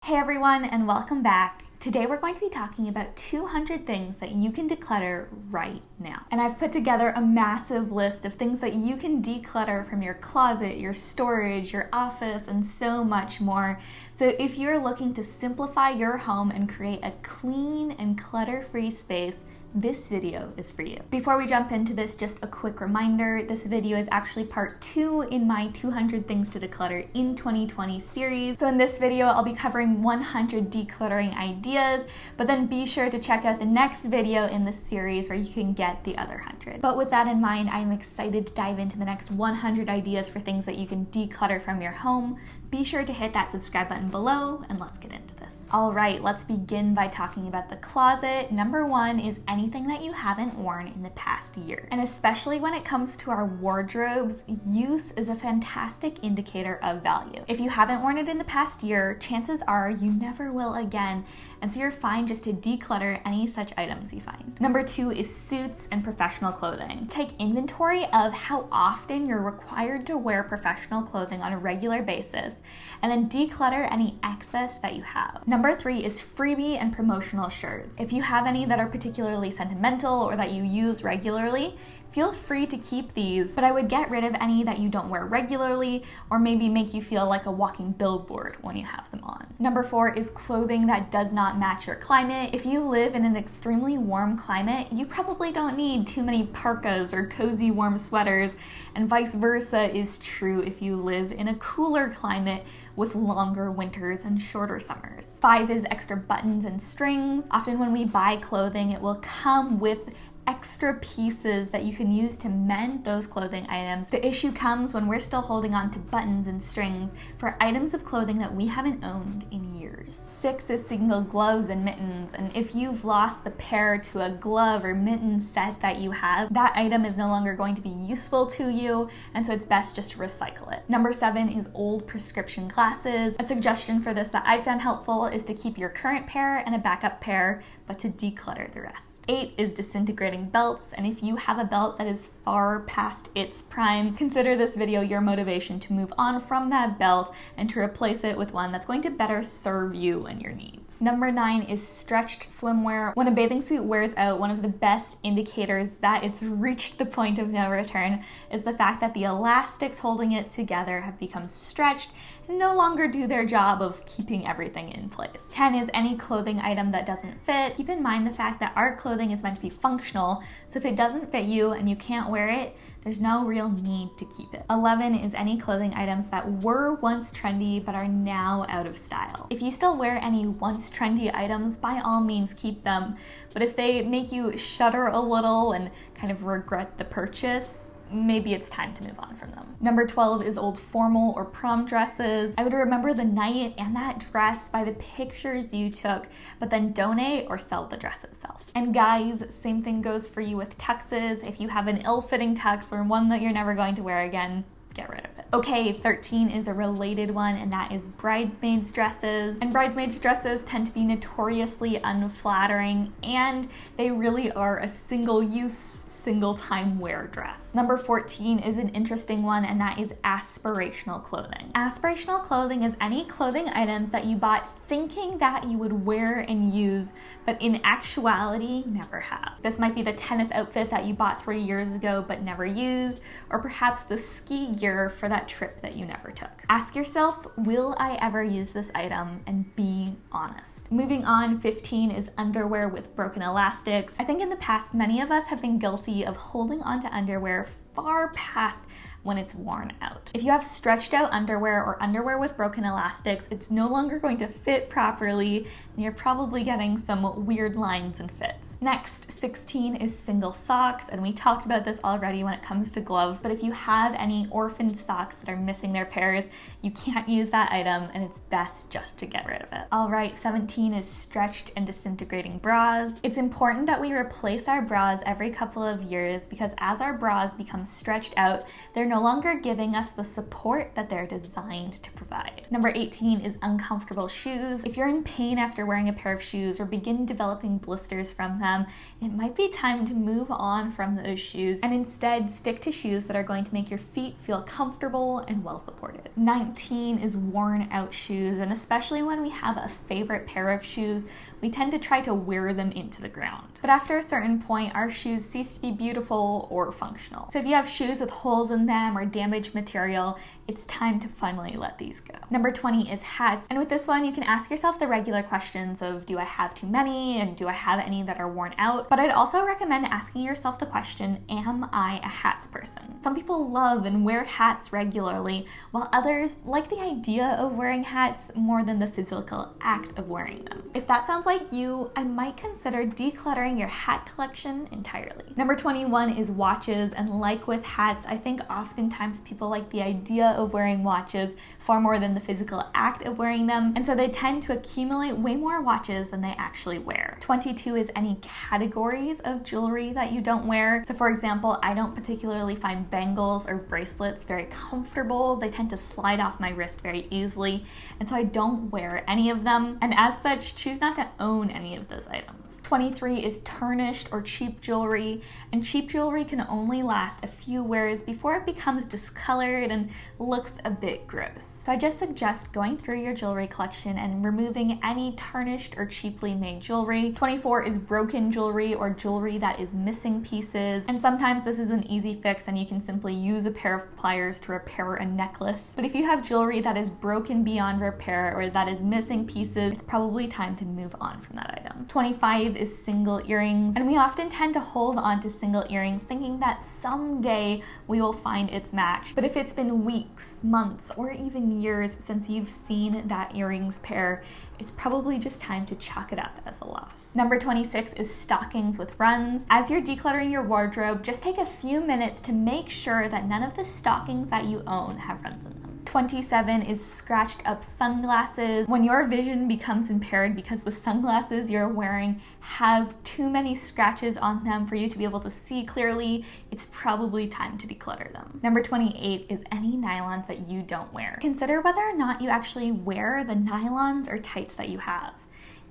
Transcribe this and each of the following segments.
Hey everyone, and welcome back. Today we're going to be talking about 200 things that you can declutter right now. And I've put together a massive list of things that you can declutter from your closet, your storage, your office, and so much more. So if you're looking to simplify your home and create a clean and clutter-free space, this video is for you. Before we jump into this, just a quick reminder, this video is actually part 2 in my 200 things to declutter in 2020 series. So in this video, I'll be covering 100 decluttering ideas, but then be sure to check out the next video in the series where you can get the other 100. But with that in mind, I'm excited to dive into the next 100 ideas for things that you can declutter from your home. Be sure to hit that subscribe button below, and let's get into this. All right, let's begin by talking about the closet. Number 1 is anything that you haven't worn in the past year. And especially when it comes to our wardrobes, use is a fantastic indicator of value. If you haven't worn it in the past year, chances are you never will again, and so you're fine just to declutter any such items you find. Number 2 is suits and professional clothing. Take inventory of how often you're required to wear professional clothing on a regular basis, and then declutter any excess that you have. Number 3 is freebie and promotional shirts. If you have any that are particularly sentimental or that you use regularly, feel free to keep these, but I would get rid of any that you don't wear regularly or maybe make you feel like a walking billboard when you have them on. Number 4 is clothing that does not match your climate. If you live in an extremely warm climate, you probably don't need too many parkas or cozy warm sweaters, and vice versa is true if you live in a cooler climate with longer winters and shorter summers. 5 is extra buttons and strings. Often when we buy clothing, it will come with extra pieces that you can use to mend those clothing items. The issue comes when we're still holding on to buttons and strings for items of clothing that we haven't owned in years. 6 is single gloves and mittens, and if you've lost the pair to a glove or mitten set that you have, that item is no longer going to be useful to you, and so it's best just to recycle it. Number 7 is old prescription glasses. A suggestion for this that I found helpful is to keep your current pair and a backup pair, but to declutter the rest. 8 is disintegrating belts, and if you have a belt that is far past its prime, consider this video your motivation to move on from that belt and to replace it with one that's going to better serve you and your needs. Number 9 is stretched swimwear. When a bathing suit wears out, one of the best indicators that it's reached the point of no return is the fact that the elastics holding it together have become stretched and no longer do their job of keeping everything in place. 10 is any clothing item that doesn't fit. Keep in mind the fact that our clothing is meant to be functional, so if it doesn't fit you and you can't wear it, there's no real need to keep it. 11 is any clothing items that were once trendy but are now out of style. If you still wear any once trendy items, by all means keep them, but if they make you shudder a little and kind of regret the purchase, maybe it's time to move on from them. Number 12 is old formal or prom dresses. I would remember the night and that dress by the pictures you took, but then donate or sell the dress itself. And guys, same thing goes for you with tuxes. If you have an ill-fitting tux or one that you're never going to wear again, get rid of it. Okay, 13 is a related one, and that is bridesmaids dresses. And bridesmaids dresses tend to be notoriously unflattering, and they really are a single-use, single-time wear dress. Number 14 is an interesting one, and that is aspirational clothing. Aspirational clothing is any clothing items that you bought thinking that you would wear and use, but in actuality, never have. This might be the tennis outfit that you bought 3 years ago but never used, or perhaps the ski gear for that trip that you never took. Ask yourself, will I ever use this item? And be honest. Moving on, 15 is underwear with broken elastics. I think in the past, many of us have been guilty of holding onto underwear far past when it's worn out. If you have stretched out underwear or underwear with broken elastics, it's no longer going to fit properly, and you're probably getting some weird lines and fits. Next, 16 is single socks, and we talked about this already when it comes to gloves, but if you have any orphaned socks that are missing their pairs, you can't use that item, and it's best just to get rid of it. All right, 17 is stretched and disintegrating bras. It's important that we replace our bras every couple of years because as our bras become stretched out, they're no longer giving us the support that they're designed to provide. Number 18 is uncomfortable shoes. If you're in pain after wearing a pair of shoes or begin developing blisters from them, it might be time to move on from those shoes and instead stick to shoes that are going to make your feet feel comfortable and well supported. 19 is worn out shoes, and especially when we have a favorite pair of shoes, we tend to try to wear them into the ground. But after a certain point, our shoes cease to be beautiful or functional. So if you have shoes with holes in them or damaged material, it's time to finally let these go. Number 20 is hats. And with this one, you can ask yourself the regular questions of, do I have too many? And do I have any that are worn out? But I'd also recommend asking yourself the question, am I a hats person? Some people love and wear hats regularly, while others like the idea of wearing hats more than the physical act of wearing them. If that sounds like you, I might consider decluttering your hat collection entirely. Number 21 is watches, and like with hats, I think oftentimes people like the idea of wearing watches far more than the physical act of wearing them, and so they tend to accumulate way more watches than they actually wear. 22 is any categories of jewelry that you don't wear. So for example, I don't particularly find bangles or bracelets very comfortable. They tend to slide off my wrist very easily, and so I don't wear any of them, and as such, choose not to own any of those items. 23 is tarnished or cheap jewelry, and cheap jewelry can only last a few wears before it becomes discolored and looks a bit gross. So I just suggest going through your jewelry collection and removing any tarnished or cheaply made jewelry. 24 is broken jewelry or jewelry that is missing pieces, and sometimes this is an easy fix and you can simply use a pair of pliers to repair a necklace. But if you have jewelry that is broken beyond repair or that is missing pieces, it's probably time to move on from that item. 25 is single earrings, and we often tend to hold on to single earrings thinking that someday we will find its match. But if it's been weeks, months, or even years since you've seen that earrings pair, it's probably just time to chalk it up as a loss. Number 26 is stockings with runs. As you're decluttering your wardrobe, just take a few minutes to make sure that none of the stockings that you own have runs in them. 27 is scratched up sunglasses. When your vision becomes impaired because the sunglasses you're wearing have too many scratches on them for you to be able to see clearly, it's probably time to declutter them. Number 28 is any nylons that you don't wear. Consider whether or not you actually wear the nylons or tights that you have.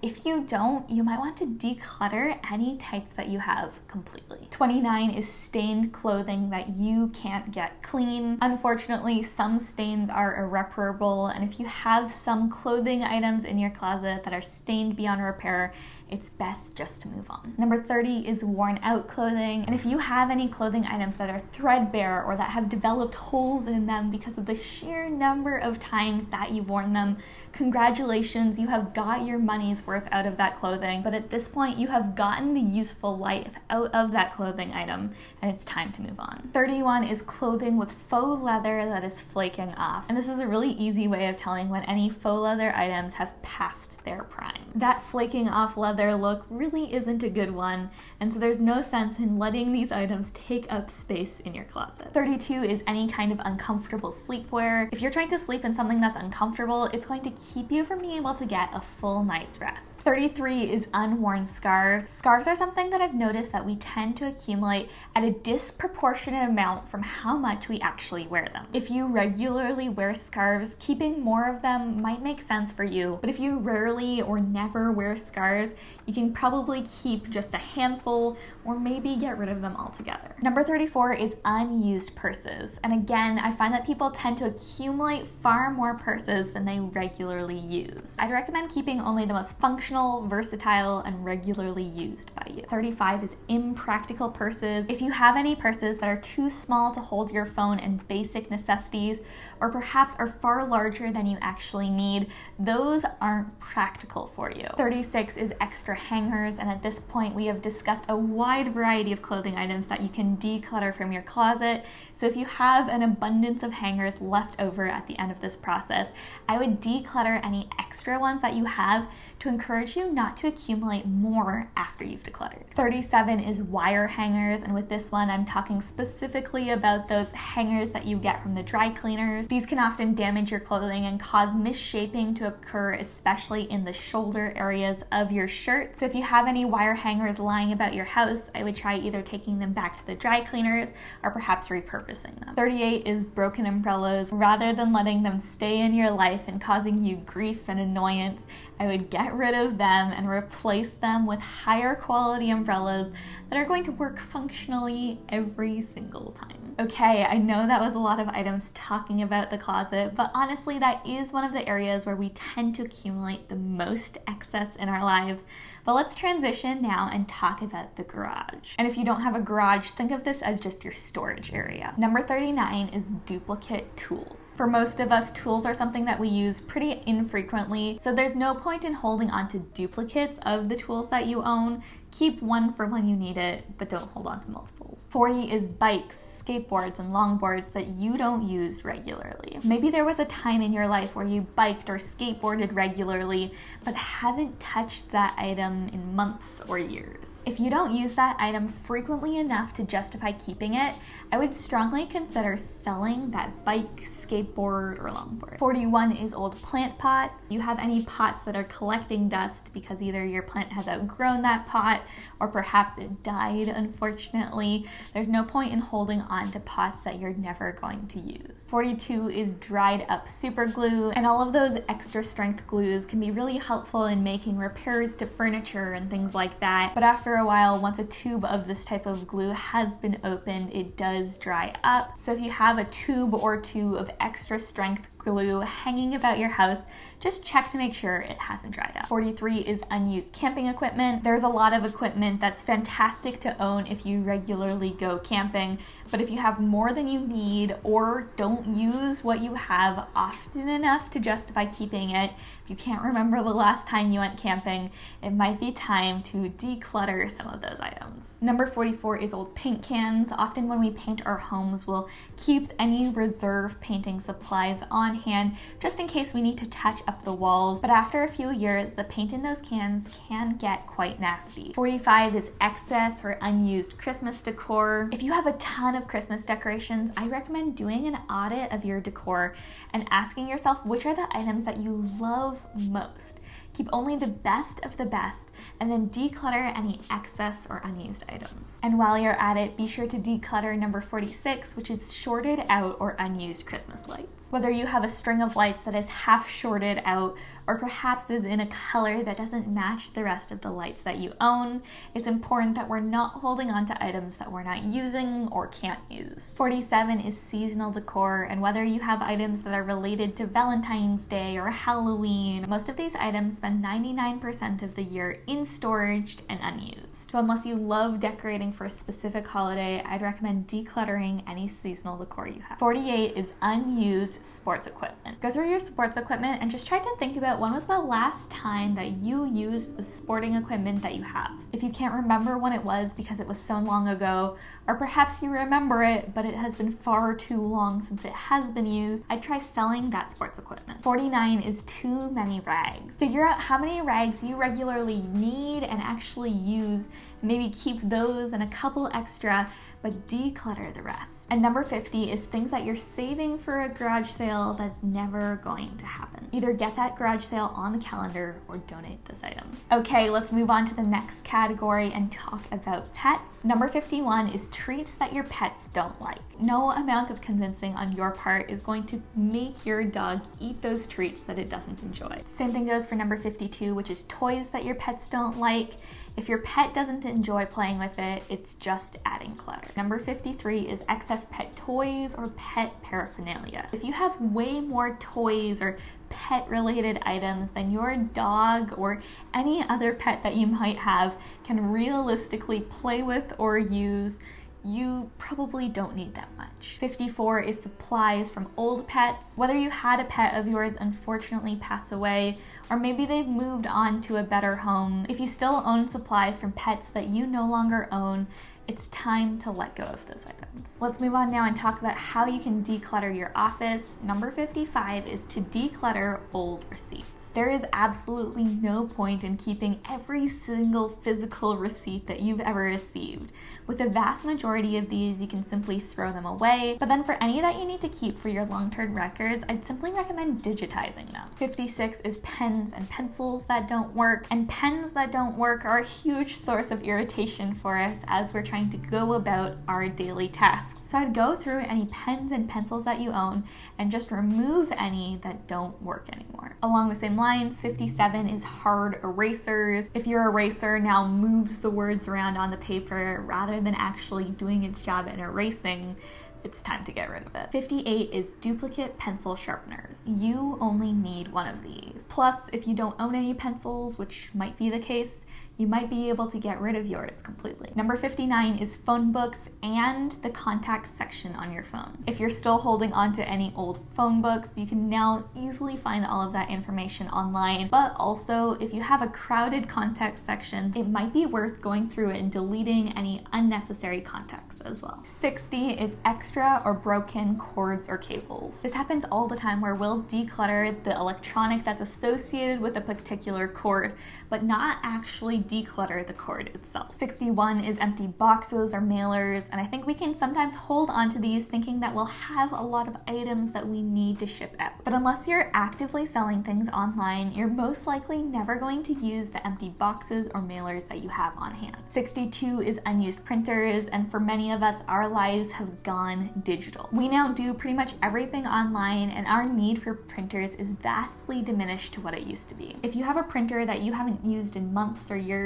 If you don't, you might want to declutter any tights that you have completely. 29 is stained clothing that you can't get clean. Unfortunately, some stains are irreparable, and if you have some clothing items in your closet that are stained beyond repair, it's best just to move on. Number 30 is worn out clothing, and if you have any clothing items that are threadbare or that have developed holes in them because of the sheer number of times that you've worn them, congratulations, you have got your money's worth out of that clothing, but at this point you have gotten the useful life out of that clothing item, and it's time to move on. 31 is clothing with faux leather that is flaking off, and this is a really easy way of telling when any faux leather items have passed their prime. That flaking off leather look really isn't a good one, and so there's no sense in letting these items take up space in your closet. 32 is any kind of uncomfortable sleepwear. If you're trying to sleep in something that's uncomfortable, it's going to keep you from being able to get a full night's rest. 33 is unworn scarves. Scarves are something that I've noticed that we tend to accumulate at a disproportionate amount from how much we actually wear them. If you regularly wear scarves, keeping more of them might make sense for you, but if you rarely or never wear scarves, you can probably keep just a handful or maybe get rid of them altogether. Number 34 is unused purses. And again, I find that people tend to accumulate far more purses than they regularly use. I'd recommend keeping only the most functional, versatile, and regularly used by you. 35 is impractical purses. If you have any purses that are too small to hold your phone and basic necessities, or perhaps are far larger than you actually need, those aren't practical for you. 36 is extra hangers, and at this point we have discussed a wide variety of clothing items that you can declutter from your closet. So if you have an abundance of hangers left over at the end of this process, I would declutter any extra ones that you have to encourage you not to accumulate more after you've decluttered. 37 is wire hangers, and with this one I'm talking specifically about those hangers that you get from the dry cleaners. These can often damage your clothing and cause misshaping to occur, especially in the shoulder areas of your shirt. So if you have any wire hangers lying about your house, I would try either taking them back to the dry cleaners or perhaps repurposing them. 38 is broken umbrellas. Rather than letting them stay in your life and causing you grief and annoyance, I would get rid of them and replace them with higher quality umbrellas that are going to work functionally every single time. Okay, I know that was a lot of items talking about the closet, but honestly that is one of the areas where we tend to accumulate the most excess in our lives. But let's transition now and talk about the garage. And if you don't have a garage, think of this as just your storage area. Number 39 is duplicate tools. For most of us, tools are something that we use pretty infrequently, so there's no point in holding on to duplicates of the tools that you own. Keep one for when you need it, but don't hold on to multiples. 40 is bikes, skateboards, and longboards that you don't use regularly. Maybe there was a time in your life where you biked or skateboarded regularly, but haven't touched that item in months or years. If you don't use that item frequently enough to justify keeping it, I would strongly consider selling that bike, skateboard, or longboard. 41 is old plant pots. You have any pots that are collecting dust because either your plant has outgrown that pot or perhaps it died, unfortunately. There's no point in holding on to pots that you're never going to use. 42 is dried up super glue, and all of those extra strength glues can be really helpful in making repairs to furniture and things like that. But after a while, once a tube of this type of glue has been opened, it does dry up. So if you have a tube or two of extra strength glue hanging about your house, just check to make sure it hasn't dried up. 43 is unused camping equipment. There's a lot of equipment that's fantastic to own if you regularly go camping, but if you have more than you need or don't use what you have often enough to justify keeping it, if you can't remember the last time you went camping, it might be time to declutter some of those items. Number 44 is old paint cans. Often when we paint our homes, we'll keep any reserve painting supplies on hand just in case we need to touch up the walls, but after a few years the paint in those cans can get quite nasty. 45 is excess or unused Christmas decor. If you have a ton of Christmas decorations, I recommend doing an audit of your decor and asking yourself which are the items that you love most. Keep only the best of the best and then declutter any excess or unused items. And while you're at it, be sure to declutter number 46, which is shorted out or unused Christmas lights. Whether you have a string of lights that is half shorted out or perhaps is in a color that doesn't match the rest of the lights that you own, it's important that we're not holding on to items that we're not using or can't use. 47 is seasonal decor, and whether you have items that are related to Valentine's Day or Halloween, most of these items spend 99% of the year in storage and unused. So unless you love decorating for a specific holiday, I'd recommend decluttering any seasonal decor you have. 48 is unused sports equipment. Go through your sports equipment and just try to think about when was the last time that you used the sporting equipment that you have. If you can't remember when it was because it was so long ago, or perhaps you remember it but it has been far too long since it has been used, I'd try selling that sports equipment. 49 is too many rags. Figure out how many rags you regularly need and actually use, maybe keep those and a couple extra, but declutter the rest. And number 50 is things that you're saving for a garage sale that's never going to happen. Either get that garage sale on the calendar or donate those items. Okay, let's move on to the next category and talk about pets. Number 51 is treats that your pets don't like. No amount of convincing on your part is going to make your dog eat those treats that it doesn't enjoy. Same thing goes for number 52, which is toys that your pets don't like. If your pet doesn't enjoy playing with it, it's just adding clutter. Number 53 is excess pet toys or pet paraphernalia. If you have way more toys or pet-related items than your dog or any other pet that you might have can realistically play with or use, you probably don't need that much. 54 is supplies from old pets. Whether you had a pet of yours unfortunately pass away, or maybe they've moved on to a better home, if you still own supplies from pets that you no longer own, it's time to let go of those items. Let's move on now and talk about how you can declutter your office. Number 55 is to declutter old receipts. There is absolutely no point in keeping every single physical receipt that you've ever received. With the vast majority of these, you can simply throw them away. But then for any that you need to keep for your long-term records, I'd simply recommend digitizing them. 56 is pens and pencils that don't work. And pens that don't work are a huge source of irritation for us as we're trying to go about our daily tasks. So I'd go through any pens and pencils that you own and just remove any that don't work anymore. Along the same lines, 57 is hard erasers. If your eraser now moves the words around on the paper rather than actually doing its job in erasing, it's time to get rid of it. 58 is duplicate pencil sharpeners. You only need one of these. Plus, if you don't own any pencils, which might be the case, you might be able to get rid of yours completely. Number 59 is phone books and the contacts section on your phone. If you're still holding on to any old phone books, you can now easily find all of that information online. But also, if you have a crowded contacts section, it might be worth going through it and deleting any unnecessary contacts as well. 60 is extra or broken cords or cables. This happens all the time where we'll declutter the electronic that's associated with a particular cord, but not actually declutter the cord itself. 61 is empty boxes or mailers, and I think we can sometimes hold on to these thinking that we'll have a lot of items that we need to ship out. But unless you're actively selling things online, you're most likely never going to use the empty boxes or mailers that you have on hand. 62 is unused printers, and for many of us, our lives have gone digital. We now do pretty much everything online, and our need for printers is vastly diminished to what it used to be. If you have a printer that you haven't used in months or years,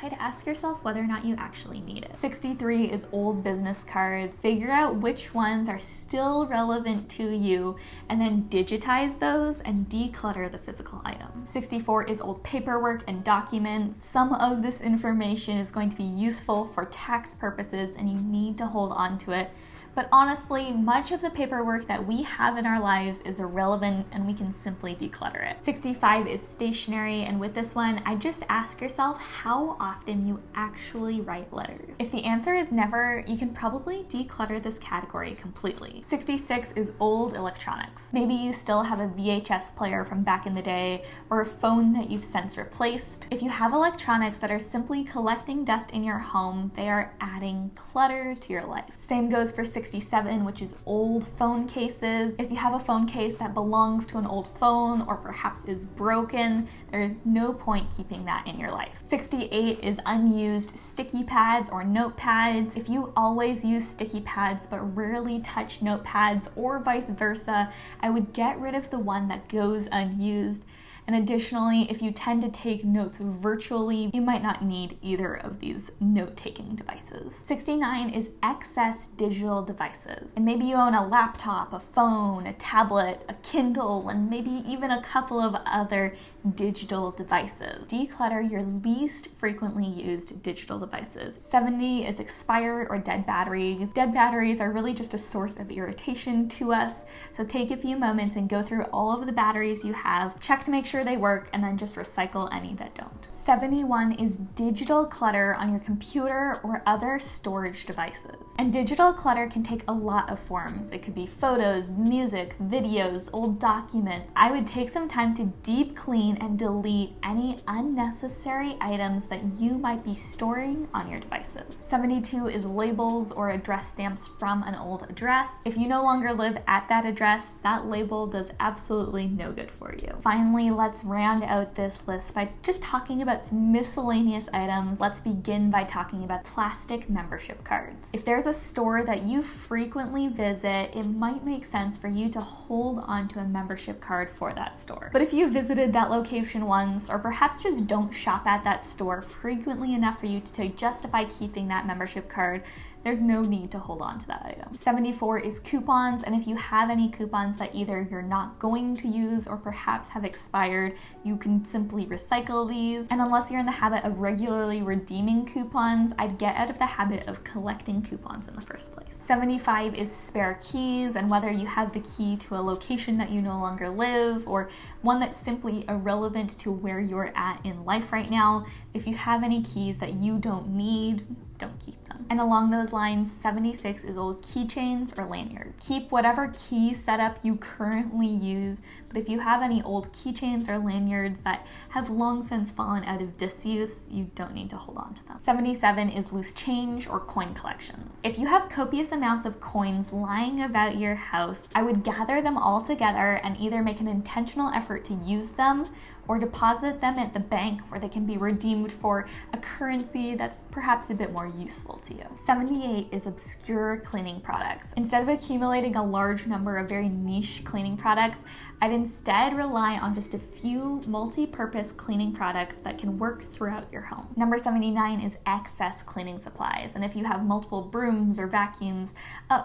I'd ask yourself whether or not you actually need it. 63 is old business cards. Figure out which ones are still relevant to you and then digitize those and declutter the physical item. 64 is old paperwork and documents. Some of this information is going to be useful for tax purposes and you need to hold on to it. But honestly, much of the paperwork that we have in our lives is irrelevant and we can simply declutter it. 65 is stationery, and with this one, I just ask yourself how often you actually write letters. If the answer is never, you can probably declutter this category completely. 66 is old electronics. Maybe you still have a VHS player from back in the day or a phone that you've since replaced. If you have electronics that are simply collecting dust in your home, they are adding clutter to your life. Same goes for 67, which is old phone cases. If you have a phone case that belongs to an old phone or perhaps is broken, there is no point keeping that in your life. 68 is unused sticky pads or notepads. If you always use sticky pads but rarely touch notepads or vice versa, I would get rid of the one that goes unused. And additionally, if you tend to take notes virtually, you might not need either of these note-taking devices. 69 is excess digital devices. And maybe you own a laptop, a phone, a tablet, a Kindle, and maybe even a couple of other digital devices. Declutter your least frequently used digital devices. 70 is expired or dead batteries. Dead batteries are really just a source of irritation to us, so take a few moments and go through all of the batteries you have, check to make sure they work, and then just recycle any that don't. 71 is digital clutter on your computer or other storage devices. And digital clutter can take a lot of forms. It could be photos, music, videos, old documents. I would take some time to deep clean and delete any unnecessary items that you might be storing on your devices. 72 is labels or address stamps from an old address. If you no longer live at that address, that label does absolutely no good for you. Finally, let's round out this list by just talking about some miscellaneous items. Let's begin by talking about plastic membership cards. If there's a store that you frequently visit, it might make sense for you to hold onto a membership card for that store. But if you visited that location once, or perhaps just don't shop at that store frequently enough for you to justify keeping that membership card, there's no need to hold on to that item. 74 is coupons, and if you have any coupons that either you're not going to use or perhaps have expired, you can simply recycle these. And unless you're in the habit of regularly redeeming coupons, I'd get out of the habit of collecting coupons in the first place. 75 is spare keys, and whether you have the key to a location that you no longer live or one that's simply irrelevant to where you're at in life right now, if you have any keys that you don't need, don't keep them. And along those lines, 76 is old keychains or lanyards. Keep whatever key setup you currently use, but if you have any old keychains or lanyards that have long since fallen out of disuse, you don't need to hold on to them. 77 is loose change or coin collections. If you have copious amounts of coins lying about your house, I would gather them all together and either make an intentional effort to use them or deposit them at the bank where they can be redeemed for a currency that's perhaps a bit more useful to you. 78 is obscure cleaning products. Instead of accumulating a large number of very niche cleaning products, I'd instead rely on just a few multi-purpose cleaning products that can work throughout your home. Number 79 is excess cleaning supplies. And if you have multiple brooms or vacuums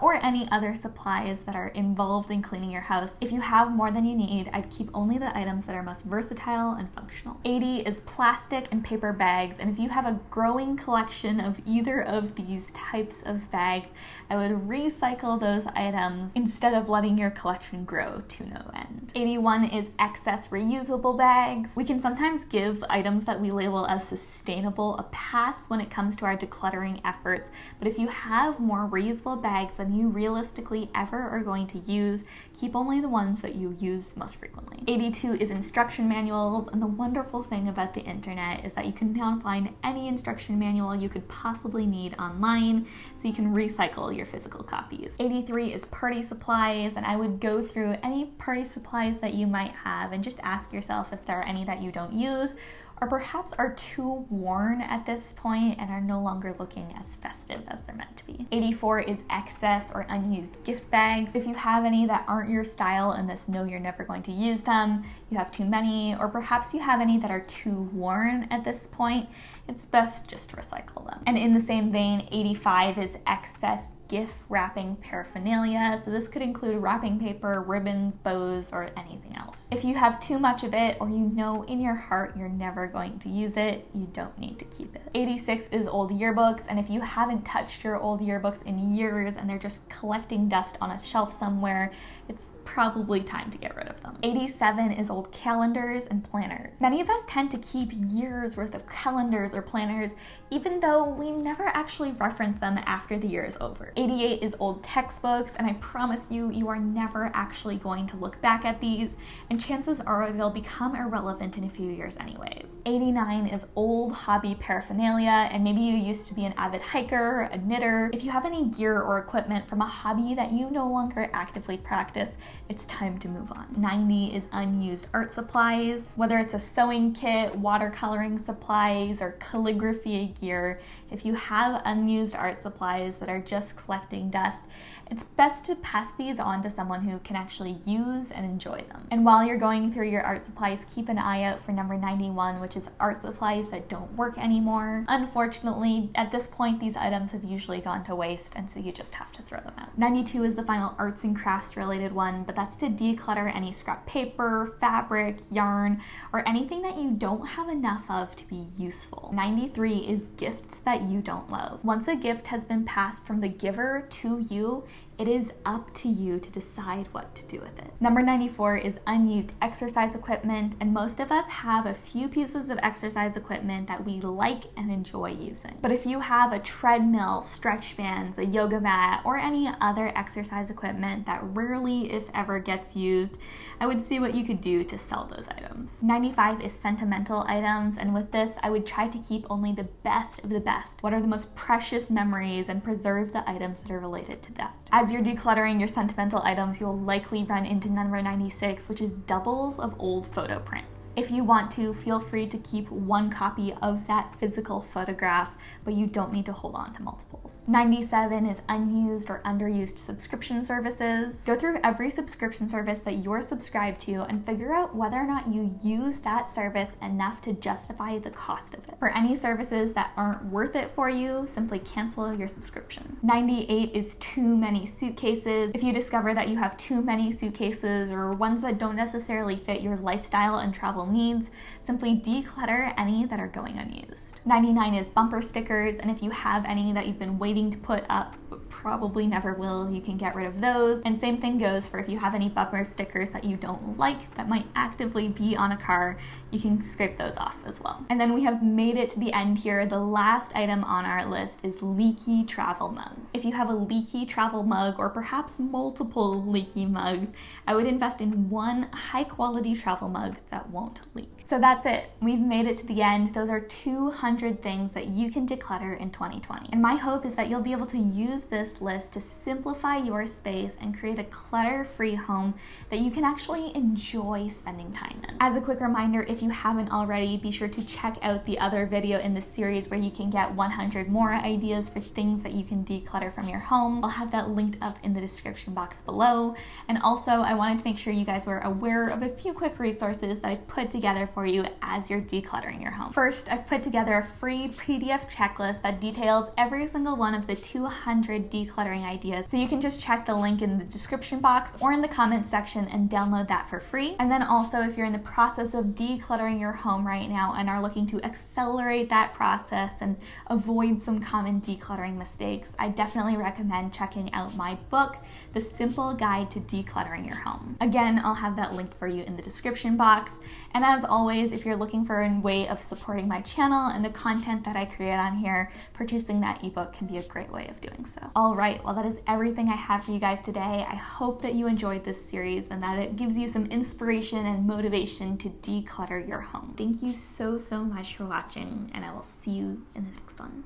or any other supplies that are involved in cleaning your house, if you have more than you need, I'd keep only the items that are most versatile and functional. 80 is plastic and paper bags. And if you have a growing collection of either of these types of bags, I would recycle those items instead of letting your collection grow to no end. 81 is excess reusable bags. We can sometimes give items that we label as sustainable a pass when it comes to our decluttering efforts, but if you have more reusable bags than you realistically ever are going to use, keep only the ones that you use most frequently. 82 is instruction manuals, and the wonderful thing about the internet is that you can now find any instruction manual you could possibly need online, so you can recycle your physical copies. 83 is party supplies, and I would go through any party supplies that you might have and just ask yourself if there are any that you don't use or perhaps are too worn at this point and are no longer looking as festive as they're meant to be. 84 is excess or unused gift bags. If you have any that aren't your style and thus know you're never going to use them, you have too many, or perhaps you have any that are too worn at this point, it's best just to recycle them. And in the same vein, 85 is excess gift wrapping paraphernalia. So this could include wrapping paper, ribbons, bows, or anything else. If you have too much of it, or you know in your heart you're never going to use it, you don't need to keep it. 86 is old yearbooks, and if you haven't touched your old yearbooks in years and they're just collecting dust on a shelf somewhere, it's probably time to get rid of them. 87 is old calendars and planners. Many of us tend to keep years worth of calendars or planners, even though we never actually reference them after the year is over. 88 is old textbooks, and I promise you, you are never actually going to look back at these, and chances are they'll become irrelevant in a few years anyways. 89 is old hobby paraphernalia, and maybe you used to be an avid hiker, a knitter. If you have any gear or equipment from a hobby that you no longer actively practice, it's time to move on. 90 is unused art supplies. Whether it's a sewing kit, watercoloring supplies, or calligraphy gear, if you have unused art supplies that are just collecting dust, it's best to pass these on to someone who can actually use and enjoy them. And while you're going through your art supplies, keep an eye out for number 91, which is art supplies that don't work anymore. Unfortunately, at this point, these items have usually gone to waste, and so you just have to throw them out. 92 is the final arts and crafts related one, but that's to declutter any scrap paper, fabric, yarn, or anything that you don't have enough of to be useful. 93 is gifts that you don't love. Once a gift has been passed from the giver to you, it is up to you to decide what to do with it. Number 94 is unused exercise equipment, and most of us have a few pieces of exercise equipment that we like and enjoy using. But if you have a treadmill, stretch bands, a yoga mat, or any other exercise equipment that rarely, if ever, gets used, I would see what you could do to sell those items. 95 is sentimental items, and with this, I would try to keep only the best of the best. What are the most precious memories, and preserve the items that are related to that. As you're decluttering your sentimental items, you'll likely run into number 96, which is doubles of old photo prints. If you want to, feel free to keep one copy of that physical photograph, but you don't need to hold on to multiples. 97 is unused or underused subscription services. Go through every subscription service that you're subscribed to and figure out whether or not you use that service enough to justify the cost of it. For any services that aren't worth it for you, simply cancel your subscription. 98 is too many suitcases. If you discover that you have too many suitcases or ones that don't necessarily fit your lifestyle and travel needs, simply declutter any that are going unused. 99 is bumper stickers, and if you have any that you've been waiting to put up but probably never will, you can get rid of those. And same thing goes for if you have any bumper stickers that you don't like that might actively be on a car, you can scrape those off as well. And then we have made it to the end here. The last item on our list is leaky travel mugs. If you have a leaky travel mug or perhaps multiple leaky mugs, I would invest in one high quality travel mug that won't leak. So that's it. We've made it to the end. Those are 200 things that you can declutter in 2020. And my hope is that you'll be able to use this list to simplify your space and create a clutter-free home that you can actually enjoy spending time in. As a quick reminder, if you haven't already, be sure to check out the other video in this series where you can get 100 more ideas for things that you can declutter from your home. I'll have that linked up in the description box below. And also, I wanted to make sure you guys were aware of a few quick resources that I put together for you as you're decluttering your home. First, I've put together a free PDF checklist that details every single one of the 200 decluttering ideas. So you can just check the link in the description box or in the comments section and download that for free. And then also, if you're in the process of decluttering your home right now and are looking to accelerate that process and avoid some common decluttering mistakes, I definitely recommend checking out my book, The Simple Guide to Decluttering Your Home. Again, I'll have that linked for you in the description box. And as always, if you're looking for a way of supporting my channel and the content that I create on here, purchasing that ebook can be a great way of doing so. All right, well, that is everything I have for you guys today. I hope that you enjoyed this series and that it gives you some inspiration and motivation to declutter your home. Thank you so much for watching, and I will see you in the next one.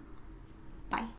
Bye.